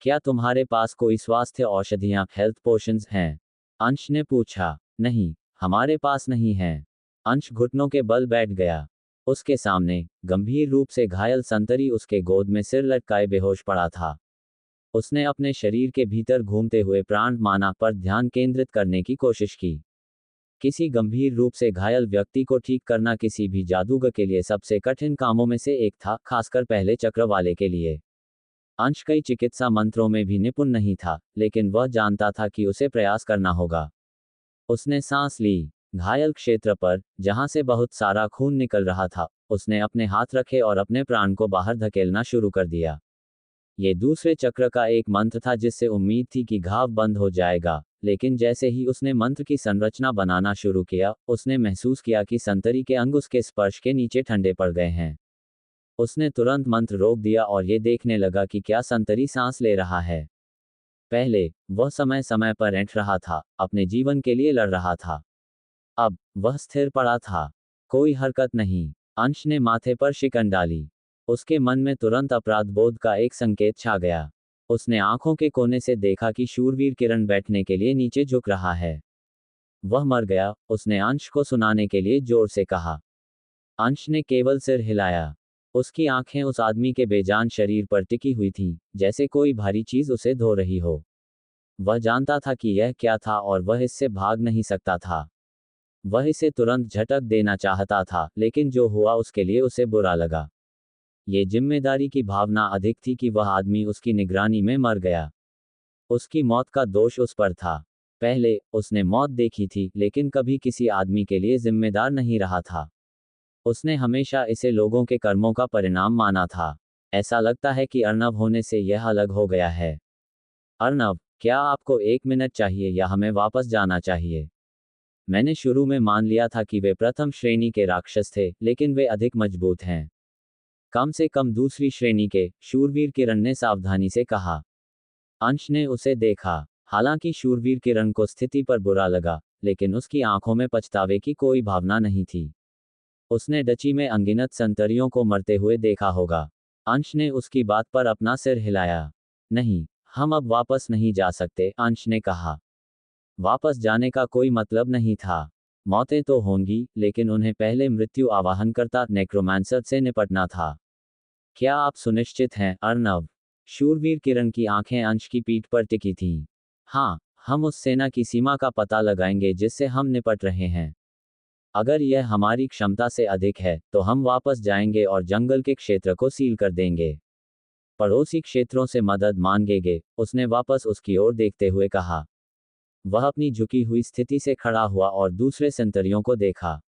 क्या तुम्हारे पास कोई स्वास्थ्य औषधियां हेल्थ पोशंस हैं? अंश ने पूछा। नहीं, हमारे पास नहीं है। अंश घुटनों के बल बैठ गया। उसके सामने गंभीर रूप से घायल संतरी उसके गोद में सिर लटकाए बेहोश पड़ा था। उसने अपने शरीर के भीतर घूमते हुए प्राण माना पर ध्यान केंद्रित करने की कोशिश की। किसी गंभीर रूप से घायल व्यक्ति को ठीक करना किसी भी जादूगर के लिए सबसे कठिन कामों में से एक था, खासकर पहले चक्र वाले के लिए। अंश कई चिकित्सा मंत्रों में भी निपुण नहीं था, लेकिन वह जानता था कि उसे प्रयास करना होगा। उसने सांस ली। घायल क्षेत्र पर, जहां से बहुत सारा खून निकल रहा था, उसने अपने हाथ रखे और अपने प्राण को बाहर धकेलना शुरू कर दिया। ये दूसरे चक्र का एक मंत्र था जिससे उम्मीद थी कि घाव बंद हो जाएगा, लेकिन जैसे ही उसने मंत्र की संरचना बनाना शुरू किया, उसने महसूस किया कि संतरी के अंग उसके स्पर्श के नीचे ठंडे पड़ गए हैं। उसने तुरंत मंत्र रोक दिया और ये देखने लगा कि क्या संतरी सांस ले रहा है। पहले वह समय समय पर ऐंठ रहा था, अपने जीवन के लिए लड़ रहा था। अब वह स्थिर पड़ा था, कोई हरकत नहीं। अंश ने माथे पर शिकन डाली। उसके मन में तुरंत अपराध बोध का एक संकेत छा गया। उसने आंखों के कोने से देखा कि शूरवीर किरण बैठने के लिए नीचे झुक रहा है। वह मर गया, उसने अंश को सुनाने के लिए जोर से कहा। अंश ने केवल सिर हिलाया। उसकी आंखें उस आदमी के बेजान शरीर पर टिकी हुई थीं, जैसे कोई भारी चीज उसे धो रही हो। वह जानता था कि यह क्या था और वह इससे भाग नहीं सकता था। वह इसे तुरंत झटक देना चाहता था, लेकिन जो हुआ उसके लिए उसे बुरा लगा। ये जिम्मेदारी की भावना अधिक थी कि वह आदमी उसकी निगरानी में मर गया। उसकी मौत का दोष उस पर था। पहले उसने मौत देखी थी, लेकिन कभी किसी आदमी के लिए जिम्मेदार नहीं रहा था। उसने हमेशा इसे लोगों के कर्मों का परिणाम माना था। ऐसा लगता है कि अर्नव होने से यह अलग हो गया है। अर्नव, क्या आपको 1 मिनट चाहिए या हमें वापस जाना चाहिए? मैंने शुरू में मान लिया था कि वे प्रथम श्रेणी के राक्षस थे, लेकिन वे अधिक मजबूत हैं। कम से कम दूसरी श्रेणी के, शूरवीर किरण ने सावधानी से कहा। अंश ने उसे देखा। हालांकि शूरवीर किरण को स्थिति पर बुरा लगा, लेकिन उसकी आंखों में पछतावे की कोई भावना नहीं थी। उसने डची में अनगिनत संतरियों को मरते हुए देखा होगा। अंश ने उसकी बात पर अपना सिर हिलाया। नहीं, हम अब वापस नहीं जा सकते, अंश ने कहा। वापस जाने का कोई मतलब नहीं था। मौतें तो होंगी, लेकिन उन्हें पहले मृत्यु आवाहनकर्ता नेक्रोमांसर से निपटना था। क्या आप सुनिश्चित हैं, अर्नव? शूरवीर किरण की आंखें अंश की पीठ पर टिकी थीं। हाँ, हम उस सेना की सीमा का पता लगाएंगे जिससे हम निपट रहे हैं। अगर यह हमारी क्षमता से अधिक है, तो हम वापस जाएंगे और जंगल के क्षेत्र को सील कर देंगे। पड़ोसी क्षेत्रों से मदद मांगेंगे, उसने वापस उसकी ओर देखते हुए कहा। वह अपनी झुकी हुई स्थिति से खड़ा हुआ और दूसरे संतरियों को देखा।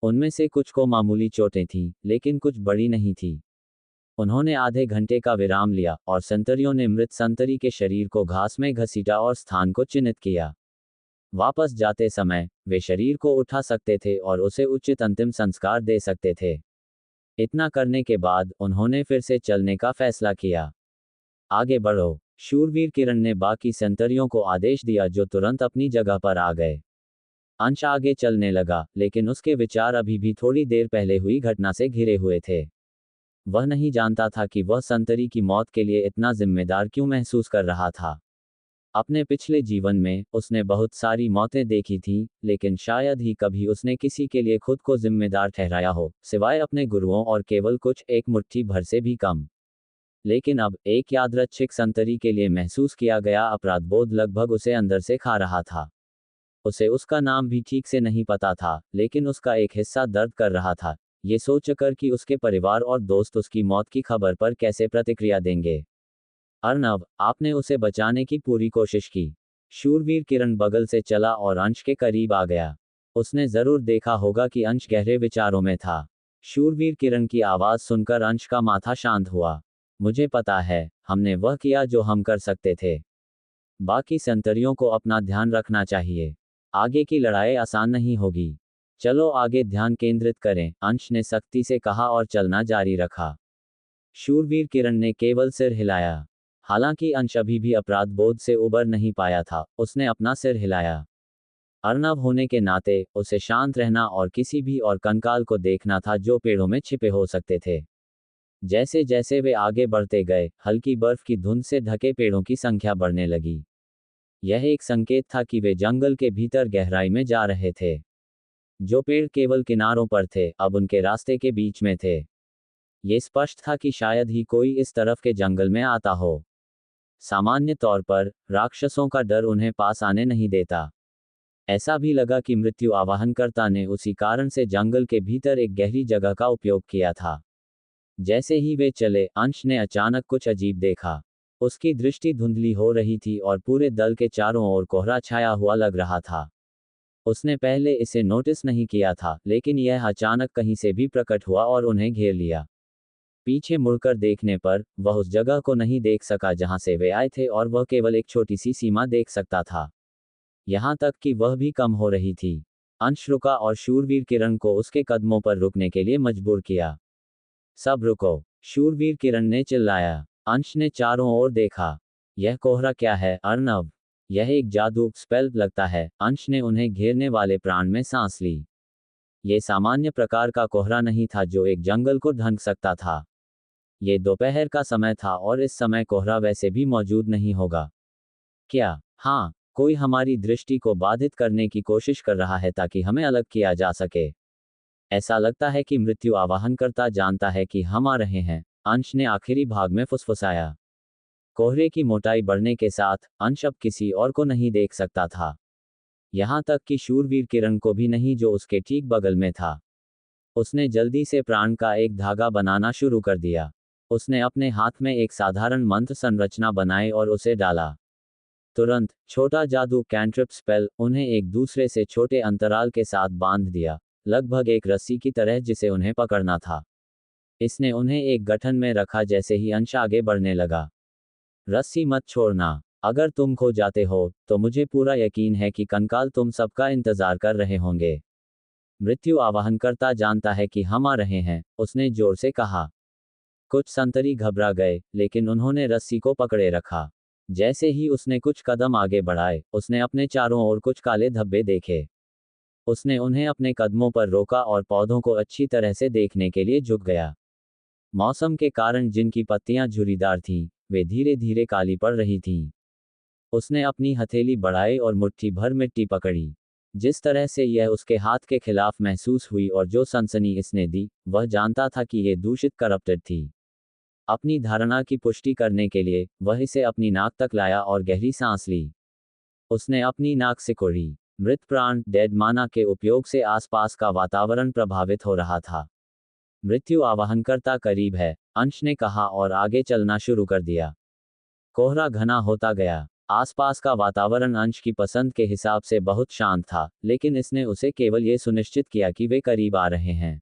उनमें से कुछ को मामूली चोटें थीं, लेकिन कुछ बड़ी नहीं थी। उन्होंने आधे घंटे का विराम लिया, और संतरियों ने मृत संतरी के शरीर को घास में घसीटा और स्थान को चिन्हित किया। वापस जाते समय वे शरीर को उठा सकते थे और उसे उचित अंतिम संस्कार दे सकते थे। इतना करने के बाद उन्होंने फिर से चलने का फैसला किया। आगे बढ़ो, शूरवीर किरण ने बाकी संतरियों को आदेश दिया, जो तुरंत अपनी जगह पर आ गए। अंश आगे चलने लगा, लेकिन उसके विचार अभी भी थोड़ी देर पहले हुई घटना से घिरे हुए थे। वह नहीं जानता था कि वह संतरी की मौत के लिए इतना जिम्मेदार क्यों महसूस कर रहा था। अपने पिछले जीवन में उसने बहुत सारी मौतें देखी थीं, लेकिन शायद ही कभी उसने किसी के लिए खुद को जिम्मेदार ठहराया हो, सिवाय अपने गुरुओं और केवल कुछ एक मुट्ठी भर से भी कम। लेकिन अब एक यादृच्छिक संतरी के लिए महसूस किया गया अपराधबोध लगभग उसे अंदर से खा रहा था। उसे उसका नाम भी ठीक से नहीं पता था, लेकिन उसका एक हिस्सा दर्द कर रहा था, ये सोचकर कि उसके परिवार और दोस्त उसकी मौत की खबर पर कैसे प्रतिक्रिया देंगे। अर्नव, आपने उसे बचाने की पूरी कोशिश की। शूरवीर किरण बगल से चला और अंश के करीब आ गया। उसने जरूर देखा होगा कि अंश गहरे विचारों में था। शूरवीर किरण की आवाज सुनकर अंश का माथा शांत हुआ। मुझे पता है, हमने वह किया जो हम कर सकते थे। बाकी संतरियों को अपना ध्यान रखना चाहिए। आगे की लड़ाई आसान नहीं होगी। चलो आगे ध्यान केंद्रित करें, अंश ने सख्ती से कहा और चलना जारी रखा। शूरवीर किरण ने केवल सिर हिलाया। हालांकि अंश अभी भी अपराध बोध से उबर नहीं पाया था, उसने अपना सिर हिलाया। अर्नव होने के नाते उसे शांत रहना और किसी भी और कंकाल को देखना था जो पेड़ों में छिपे हो सकते थे। जैसे जैसे वे आगे बढ़ते गए, हल्की बर्फ की धुंध से ढके पेड़ों की संख्या बढ़ने लगी। यह एक संकेत था कि वे जंगल के भीतर गहराई में जा रहे थे। जो पेड़ केवल किनारों पर थे, अब उनके रास्ते के बीच में थे। ये स्पष्ट था कि शायद ही कोई इस तरफ के जंगल में आता हो। सामान्य तौर पर, राक्षसों का डर उन्हें पास आने नहीं देता। ऐसा भी लगा कि मृत्यु आवाहनकर्ता ने उसी कारण से जंगल के भीतर एक गहरी जगह का उपयोग किया था। जैसे ही वे चले, अंश ने अचानक कुछ अजीब देखा। उसकी दृष्टि धुंधली हो रही थी और पूरे दल के चारों ओर कोहरा छाया हुआ लग रहा था। उसने पहले इसे नोटिस नहीं किया था, लेकिन यह अचानक कहीं से भी प्रकट हुआ और उन्हें घेर लिया। पीछे मुड़कर देखने पर, वह उस जगह को नहीं देख सका जहां से वे आए थे और वह केवल एक छोटी सी सीमा देख सकता था। यहां तक कि वह भी कम हो रही थी। अंश रुका और शूरवीर किरण को उसके कदमों पर रुकने के लिए मजबूर किया। सब रुको, शूरवीर किरण ने चिल्लाया। अंश ने चारों ओर देखा। यह कोहरा क्या है अर्नव? यह एक जादू स्पेल लगता है। अंश ने उन्हें घेरने वाले प्राण में सांस ली। ये सामान्य प्रकार का कोहरा नहीं था जो एक जंगल को ढंक सकता था। ये दोपहर का समय था और इस समय कोहरा वैसे भी मौजूद नहीं होगा। क्या? हाँ, कोई हमारी दृष्टि को बाधित करने की कोशिश कर रहा है ताकि हमें अलग किया जा सके। ऐसा लगता है कि मृत्यु आवाहनकर्ता जानता है कि हम आ रहे हैं, अंश ने आखिरी भाग में फुसफुसाया। कोहरे की मोटाई बढ़ने के साथ, अंश अब किसी और को नहीं देख सकता था। यहां तक कि शूरवीर किरण को भी नहीं जो उसके ठीक बगल में था। उसने जल्दी से प्राण का एक धागा बनाना शुरू कर दिया। उसने अपने हाथ में एक साधारण मंत्र संरचना बनाई और उसे डाला। तुरंत, छोटा जादू कैंट्रिप स्पेल उन्हें एक दूसरे से छोटे अंतराल के साथ बांध दिया, लगभग एक रस्सी की तरह जिसे उन्हें पकड़ना था। इसने उन्हें एक गठन में रखा जैसे ही अंश आगे बढ़ने लगा। रस्सी मत छोड़ना। अगर तुम खो जाते हो, तो मुझे पूरा यकीन है कि कंकाल तुम सबका इंतजार कर रहे होंगे। मृत्यु आवाहनकर्ता जानता है कि हम आ रहे हैं, उसने जोर से कहा। कुछ संतरी घबरा गए, लेकिन उन्होंने रस्सी को पकड़े रखा। जैसे ही उसने कुछ कदम आगे बढ़ाए, उसने अपने चारों ओर कुछ काले धब्बे देखे। उसने उन्हें अपने कदमों पर रोका और पौधों को अच्छी तरह से देखने के लिए झुक गया। मौसम के कारण जिनकी पत्तियां झुर्रीदार थीं, वे धीरे धीरे काली पड़ रही थीं। उसने अपनी हथेली बढ़ाई और मुट्ठी भर मिट्टी पकड़ी। जिस तरह से यह उसके हाथ के खिलाफ महसूस हुई और जो सनसनी इसने दी, वह जानता था कि यह दूषित करप्टेड थी। अपनी धारणा की पुष्टि करने के लिए, वह इसे अपनी नाक तक लाया और गहरी सांस ली। उसने अपनी नाक सिकोड़ी। मृत प्राण डेड माना के उपयोग से आसपास का वातावरण प्रभावित हो रहा था। मृत्यु आवाहनकर्ता करीब है, अंश ने कहा और आगे चलना शुरू कर दिया। कोहरा घना होता गया। आसपास का वातावरण अंश की पसंद के हिसाब से बहुत शांत था, लेकिन इसने उसे केवल ये सुनिश्चित किया कि वे करीब आ रहे हैं।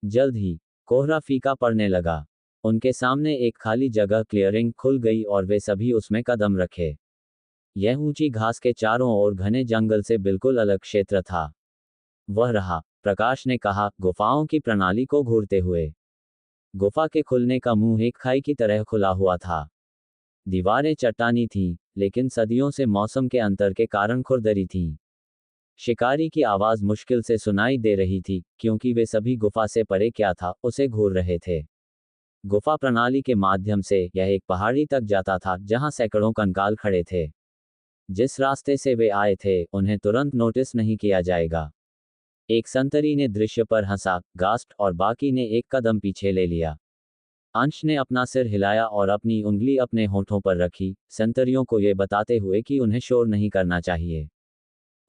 जल्द ही, कोहरा फीका पड़ने लगा। उनके सामने एक खाली जगह क्लियरिंग खुल गई और वे सभी उसमें कदम रखे। यह ऊंची घास के चारों ओर घने जंगल से बिल्कुल अलग क्षेत्र था। वह रहा, प्रकाश ने कहा, गुफाओं की प्रणाली को घूरते हुए। गुफा के खुलने का मुंह एक खाई की तरह खुला हुआ था। दीवारें चट्टानी थीं, लेकिन सदियों से मौसम के अंतर के कारण खुरदरी थीं। शिकारी की आवाज मुश्किल से सुनाई दे रही थी, क्योंकि वे सभी गुफा से परे क्या था, उसे घूर रहे थे। गुफा प्रणाली के माध्यम से यह एक पहाड़ी तक जाता था जहां सैकड़ों कंकाल खड़े थे। जिस रास्ते से वे आए थे, उन्हें तुरंत नोटिस नहीं किया जाएगा। एक संतरी ने दृश्य पर हंसा, गास्प, और बाकी ने एक कदम पीछे ले लिया। अंश ने अपना सिर हिलाया और अपनी उंगली अपने होठों पर रखी, संतरियों को यह बताते हुए कि उन्हें शोर नहीं करना चाहिए।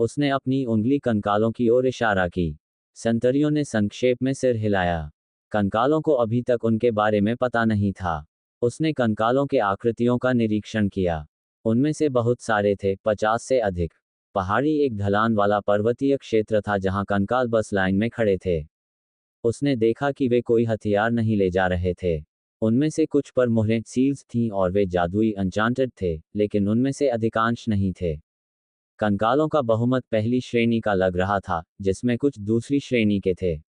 उसने अपनी उंगली कंकालों की ओर इशारा की। संतरियों ने संक्षेप में सिर हिलाया। कंकालों को अभी तक उनके बारे में पता नहीं था। उसने कंकालों के आकृतियों का निरीक्षण किया। उनमें से बहुत सारे थे, 50 से अधिक। पहाड़ी एक ढलान वाला पर्वतीय क्षेत्र था जहां कंकाल बस लाइन में खड़े थे। उसने देखा कि वे कोई हथियार नहीं ले जा रहे थे। उनमें से कुछ पर मुहरें सील्स थीं और वे जादुई अनचांटेड थे, लेकिन उनमें से अधिकांश नहीं थे। कंकालों का बहुमत पहली श्रेणी का लग रहा था, जिसमें कुछ दूसरी श्रेणी के थे।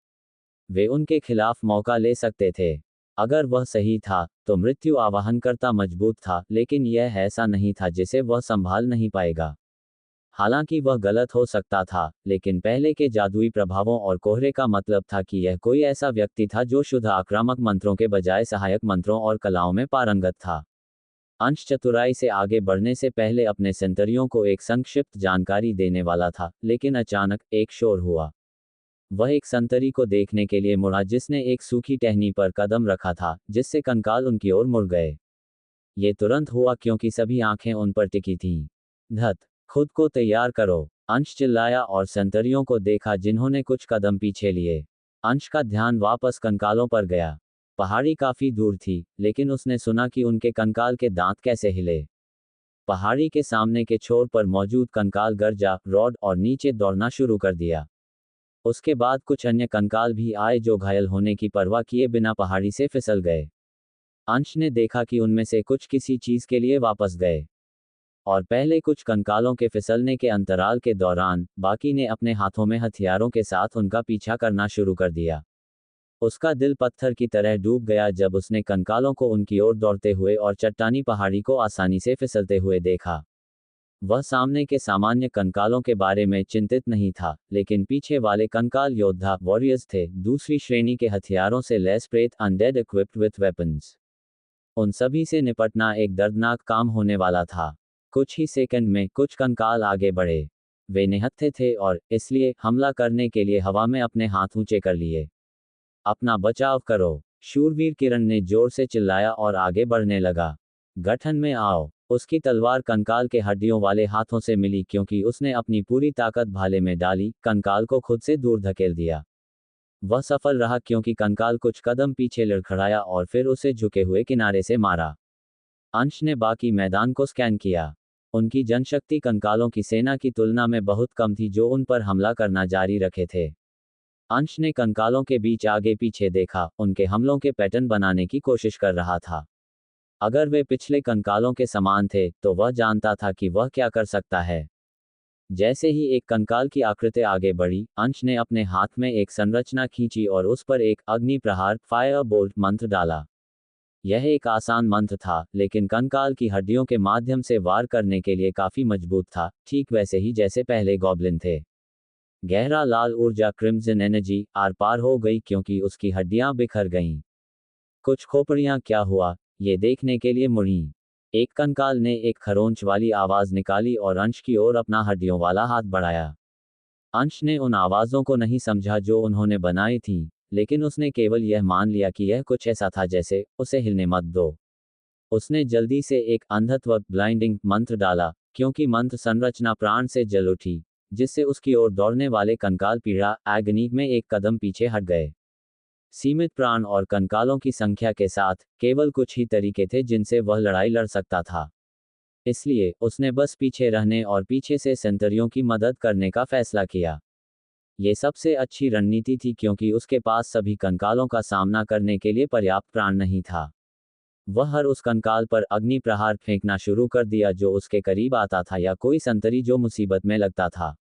वे उनके खिलाफ मौका ले सकते थे। अगर वह सही था, तो मृत्यु आवाहनकर्ता मजबूत था, लेकिन यह ऐसा नहीं था जिसे वह संभाल नहीं पाएगा। हालांकि वह गलत हो सकता था, लेकिन पहले के जादुई प्रभावों और कोहरे का मतलब था कि यह कोई ऐसा व्यक्ति था जो शुद्ध आक्रामक मंत्रों के बजाय सहायक मंत्रों और कलाओं में पारंगत था। अंश चतुराई से आगे बढ़ने से पहले अपने संतरियों को एक संक्षिप्त जानकारी देने वाला था, लेकिन अचानक एक शोर हुआ। वह एक संतरी को देखने के लिए मुड़ा जिसने एक सूखी टहनी पर कदम रखा था, जिससे कंकाल उनकी ओर मुड़ गए। ये तुरंत हुआ क्योंकि सभी आंखें उन पर टिकी थीं। धत, खुद को तैयार करो, अंश चिल्लाया और संतरियों को देखा जिन्होंने कुछ कदम पीछे लिए। अंश का ध्यान वापस कंकालों पर गया। पहाड़ी काफी दूर थी, लेकिन उसने सुना कि उनके कंकाल के दांत कैसे हिले। पहाड़ी के सामने के छोर पर मौजूद कंकाल गरजा, रॉड और नीचे दौड़ना शुरू कर दिया। उसके बाद कुछ अन्य कंकाल भी आए जो घायल होने की परवाह किए बिना पहाड़ी से फिसल गए। अंश ने देखा कि उनमें से कुछ किसी चीज के लिए वापस गए, और पहले कुछ कंकालों के फिसलने के अंतराल के दौरान बाकी ने अपने हाथों में हथियारों के साथ उनका पीछा करना शुरू कर दिया। उसका दिल पत्थर की तरह डूब गया जब उसने कंकालों को उनकी ओर दौड़ते हुए और चट्टानी पहाड़ी को आसानी से फिसलते हुए देखा। वह सामने के सामान्य कंकालों के बारे में चिंतित नहीं था, लेकिन पीछे वाले कंकाल योद्धा वॉरियर्स थे, दूसरी श्रेणी के हथियारों से लैस प्रेत, अनडेड इक्विप्ड विथ वेपन्स। उन सभी से निपटना एक दर्दनाक काम होने वाला था। कुछ ही सेकंड में कुछ कंकाल आगे बढ़े। वे निहत्थे थे और इसलिए हमला करने के लिए हवा में अपने हाथ ऊंचे कर लिए। अपना बचाव करो, शूरवीर किरण ने जोर से चिल्लाया और आगे बढ़ने लगा। गठन में आओ। उसकी तलवार कंकाल के हड्डियों वाले हाथों से मिली क्योंकि उसने अपनी पूरी ताकत भाले में डाली, कंकाल को खुद से दूर धकेल दिया। वह सफल रहा क्योंकि कंकाल कुछ कदम पीछे लड़खड़ाया और फिर उसे झुके हुए किनारे से मारा। अंश ने बाकी मैदान को स्कैन किया। उनकी जनशक्ति कंकालों की सेना की तुलना में बहुत कम थी जो उन पर हमला करना जारी रखे थे। अंश ने कंकालों के बीच आगे पीछे देखा, उनके हमलों के पैटर्न बनाने की कोशिश कर रहा था। अगर वे पिछले कंकालों के समान थे, तो वह जानता था कि वह क्या कर सकता है। जैसे ही एक कंकाल की आकृति आगे बढ़ी, अंश ने अपने हाथ में एक संरचना खींची और उस पर एक अग्नि प्रहार फायर बोल्ट मंत्र डाला। यह एक आसान मंत्र था, लेकिन कंकाल की हड्डियों के माध्यम से वार करने के लिए काफी मजबूत था, ठीक वैसे ही जैसे पहले गॉब्लिन थे। गहरा लाल ऊर्जा क्रिम्सन एनर्जी आर पार हो गई क्योंकि उसकी हड्डियां बिखर गईं। कुछ खोपड़ियां क्या हुआ, ये देखने के लिए मुड़ीं। एक कंकाल ने एक खरोंच वाली आवाज निकाली और अंश की ओर अपना हड्डियों वाला हाथ बढ़ाया। अंश ने उन आवाजों को नहीं समझा जो उन्होंने बनाई थीं, लेकिन उसने केवल यह मान लिया कि यह कुछ ऐसा था जैसे, उसे हिलने मत दो। उसने जल्दी से एक अंधत्व ब्लाइंडिंग मंत्र डाला, क्योंकि मंत्र संरचना प्राण से जल उठी, जिससे उसकी ओर दौड़ने वाले कंकाल पीड़ा एगनी में एक कदम पीछे हट गए। सीमित प्राण और कंकालों की संख्या के साथ, केवल कुछ ही तरीके थे जिनसे वह लड़ाई लड़ सकता था। इसलिए, उसने बस पीछे रहने और पीछे से सेंतरियों की मदद करने का फैसला किया। ये सबसे अच्छी रणनीति थी क्योंकि उसके पास सभी कंकालों का सामना करने के लिए पर्याप्त प्राण नहीं था। वह हर उस कंकाल पर अग्नि प्रहार फेंकना शुरू कर दिया जो उसके करीब आता था या कोई संतरी जो मुसीबत में लगता था।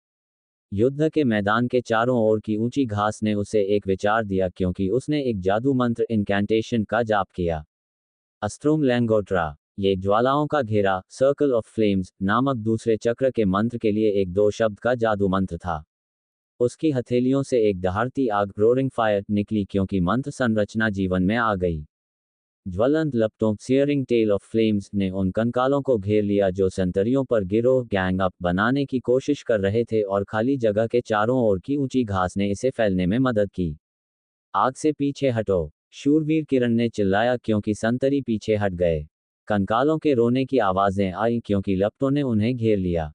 युद्ध के मैदान के चारों ओर की ऊंची घास ने उसे एक विचार दिया क्योंकि उसने एक जादू मंत्र इनकैंटेशन का जाप किया। अस्त्रोम लैंगोट्रा, ये ज्वालाओं का घेरा, सर्कल ऑफ फ्लेम्स नामक दूसरे चक्र के मंत्र के लिए एक 2 शब्द का जादू मंत्र था। उसकी हथेलियों से एक दहाड़ती आग रोरिंग फायर निकली क्योंकि मंत्र संरचना जीवन में आ गई। ज्वलंत लपटों सियरिंग टेल ऑफ फ्लेम्स ने उन कंकालों को घेर लिया जो संतरियों पर गिरोह गैंग अप बनाने की कोशिश कर रहे थे और खाली जगह के चारों ओर की ऊंची घास ने इसे फैलने में मदद की। आग से पीछे हटो, शूरवीर किरण ने चिल्लाया क्योंकि संतरी पीछे हट गए। कंकालों के रोने की आवाजें आई क्योंकि लपटों ने उन्हें घेर लिया।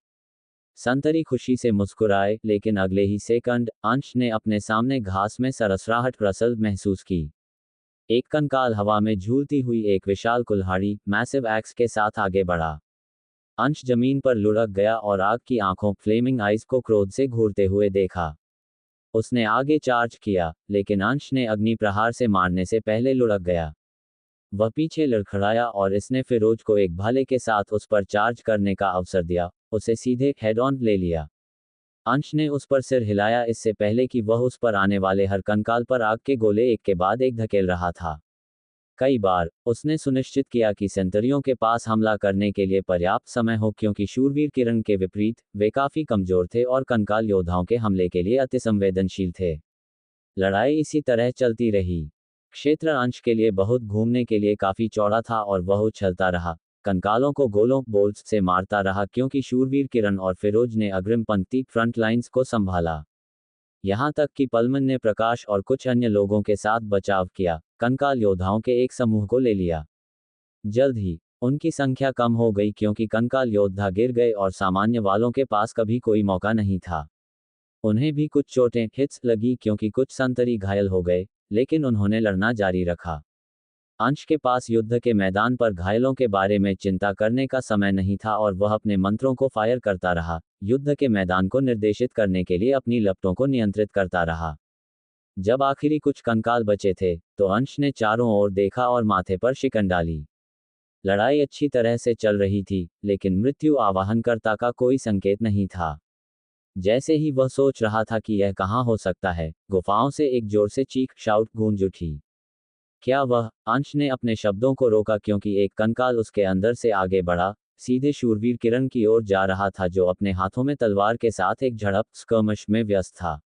संतरी खुशी से मुस्कुराए, लेकिन अगले ही सेकंड अंश ने अपने सामने घास में सरसराहट रसल महसूस की। एक कंकाल हवा में झूलती हुई एक विशाल कुल्हाड़ी मैसिव एक्स के साथ आगे बढ़ा। अंश जमीन पर लुढ़क गया और आग की आंखों फ्लेमिंग आइज को क्रोध से घूरते हुए देखा। उसने आगे चार्ज किया, लेकिन अंश ने अग्नि प्रहार से मारने से पहले लुढ़क गया। वह पीछे लड़खड़ाया और इसने फिरोज को एक भाले के साथ उस पर चार्ज करने का अवसर दिया, उसे सीधे हेड ऑन ले लिया। अंश ने उस पर सिर हिलाया इससे पहले कि वह उस पर आने वाले हर कंकाल पर आग के गोले एक के बाद एक धकेल रहा था। कई बार उसने सुनिश्चित किया कि सेंतरियों के पास हमला करने के लिए पर्याप्त समय हो, क्योंकि शूरवीर किरण के विपरीत वे काफी कमजोर थे और कंकाल योद्धाओं के हमले के लिए अतिसंवेदनशील थे। लड़ाई इसी तरह चलती रही। क्षेत्र अंश के लिए बहुत घूमने के लिए काफी चौड़ा था और वह उछलता रहा, कंकालों को गोलों बोल्ट्स से मारता रहा, क्योंकि शूरवीर किरण और फिरोज ने अग्रिम पंक्ति फ्रंट लाइंस को संभाला। यहां तक कि पलमन ने प्रकाश और कुछ अन्य लोगों के साथ बचाव किया, कंकाल योद्धाओं के एक समूह को ले लिया। जल्द ही उनकी संख्या कम हो गई, क्योंकि कंकाल योद्धा गिर गए और सामान्य वालों के पास कभी कोई मौका नहीं था। उन्हें भी कुछ चोटें हिट्स लगी, क्योंकि कुछ संतरी घायल हो गए, लेकिन उन्होंने लड़ना जारी रखा। अंश के पास युद्ध के मैदान पर घायलों के बारे में चिंता करने का समय नहीं था और वह अपने मंत्रों को फायर करता रहा, युद्ध के मैदान को निर्देशित करने के लिए अपनी लपटों को नियंत्रित करता रहा। जब आखिरी कुछ कंकाल बचे थे, तो अंश ने चारों ओर देखा और माथे पर शिकन डाली। लड़ाई अच्छी तरह से चल रही थी, लेकिन मृत्यु आवाहनकर्ता का कोई संकेत नहीं था। जैसे ही वह सोच रहा था कि यह कहां हो सकता है, गुफाओं से एक जोर से चीख शाउट गूंज उठी। क्या वह? अंश ने अपने शब्दों को रोका, क्योंकि एक कंकाल उसके अंदर से आगे बढ़ा, सीधे शूरवीर किरण की ओर जा रहा था, जो अपने हाथों में तलवार के साथ एक झड़प स्कर्मश में व्यस्त था।